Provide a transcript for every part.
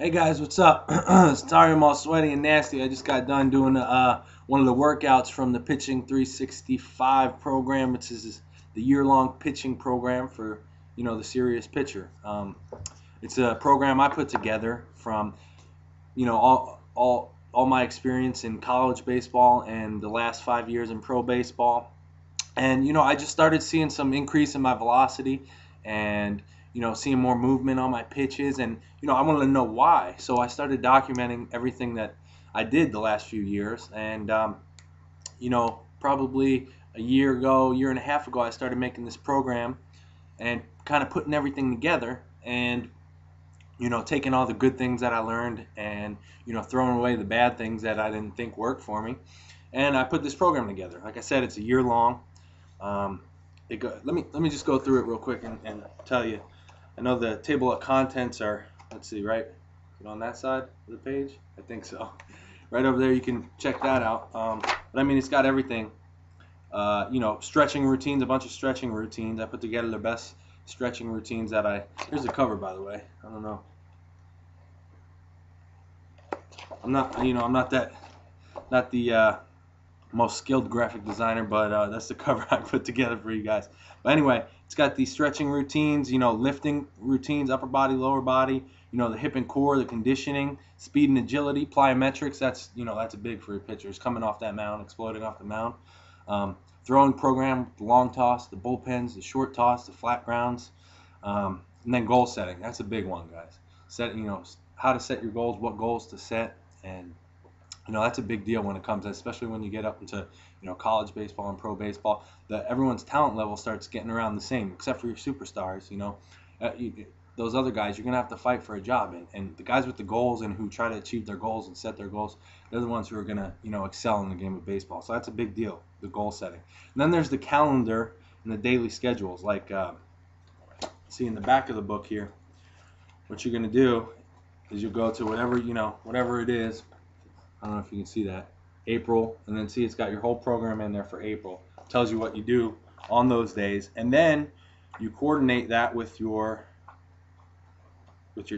Hey guys, what's up? Sorry I'm all sweaty and nasty. I just got done doing one of the workouts from the Pitching 365 program, which is the year-long pitching program for the serious pitcher. It's a program I put together from all my experience in college baseball and the last 5 years in pro baseball. And I just started seeing some increase in my velocity and seeing more movement on my pitches, and I wanted to know why. So I started documenting everything that I did the last few years, and probably a year and a half ago, I started making this program and kind of putting everything together, and taking all the good things that I learned and throwing away the bad things that I didn't think worked for me. And I put this program together. Like I said, it's a year long. Let me just go through it real quick and tell you. I know the table of contents are, let's see, right? Is it on that side of the page? I think so. Right over there, you can check that out. But I mean, it's got everything. Stretching routines, a bunch of stretching routines. I put together the best stretching routines that here's the cover, by the way. I don't know. I'm not the most skilled graphic designer, but that's the cover I put together for you guys. But anyway, it's got these stretching routines, lifting routines, upper body, lower body, the hip and core, the conditioning, speed and agility, plyometrics. That's a big for your pitchers coming off that mound, exploding off the mound. Throwing program, the long toss, the bullpens, the short toss, the flat grounds, and then goal setting. That's a big one, guys. How to set your goals, what goals to set, and that's a big deal when it comes, especially when you get up into college baseball and pro baseball. Everyone's talent level starts getting around the same, except for your superstars. Those other guys, you're gonna have to fight for a job, and the guys with the goals and who try to achieve their goals and set their goals, they're the ones who are gonna excel in the game of baseball. So that's a big deal, the goal setting. And then there's the calendar and the daily schedules. Like see in the back of the book here, what you're gonna do is you'll go to whatever it is. I don't know if you can see that, April, and then see it's got your whole program in there for April. It tells you what you do on those days, and then you coordinate that with your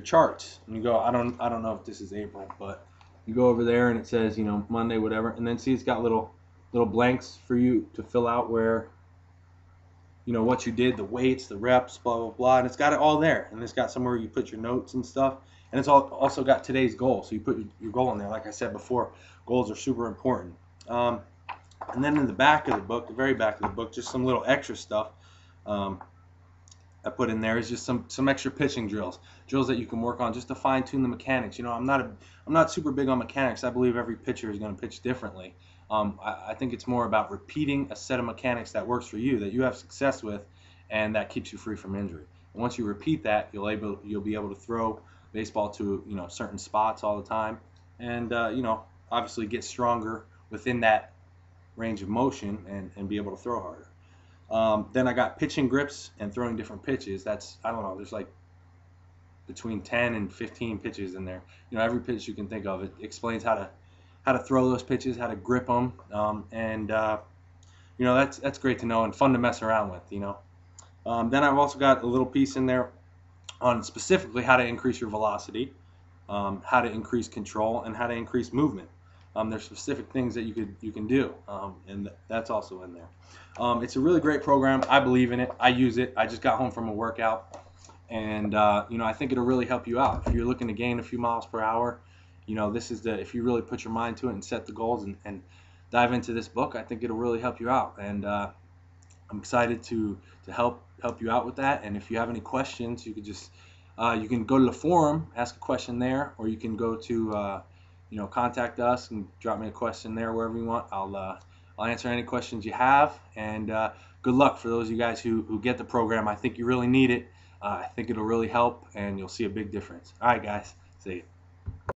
charts. And you go, I don't know if this is April, but you go over there and it says Monday, whatever, and then see it's got little blanks for you to fill out where what you did, the weights, the reps, blah blah blah, and it's got it all there, and it's got somewhere you put your notes and stuff. And it's also got today's goal, so you put your goal in there. Like I said before, goals are super important. And then in the back of the book, the very back of the book, just some little extra stuff I put in there is just some extra pitching drills that you can work on just to fine tune the mechanics. I'm not super big on mechanics. I believe every pitcher is going to pitch differently. I think it's more about repeating a set of mechanics that works for you, that you have success with, and that keeps you free from injury. And once you repeat that, you'll be able to throw baseball to certain spots all the time, and obviously get stronger within that range of motion and be able to throw harder. Then I got pitching grips and throwing different pitches. That's, I don't know, there's like between 10 and 15 pitches in there. Every pitch you can think of. It explains how to throw those pitches, how to grip them, and that's great to know and fun to mess around with. Then I've also got a little piece in there on specifically how to increase your velocity, how to increase control, and how to increase movement. There's specific things that you can do, and that's also in there. It's a really great program. I believe in it. I use it. I just got home from a workout, and I think it'll really help you out. If you're looking to gain a few miles per hour, this is if you really put your mind to it and set the goals and dive into this book, I think it'll really help you out. And I'm excited to help you out with that. And if you have any questions, you could just you can go to the forum, ask a question there, or you can go to contact us and drop me a question there, wherever you want. I'll answer any questions you have, and good luck for those of you guys who get the program. I think you really need it. I think it'll really help, and you'll see a big difference. All right, guys, see you.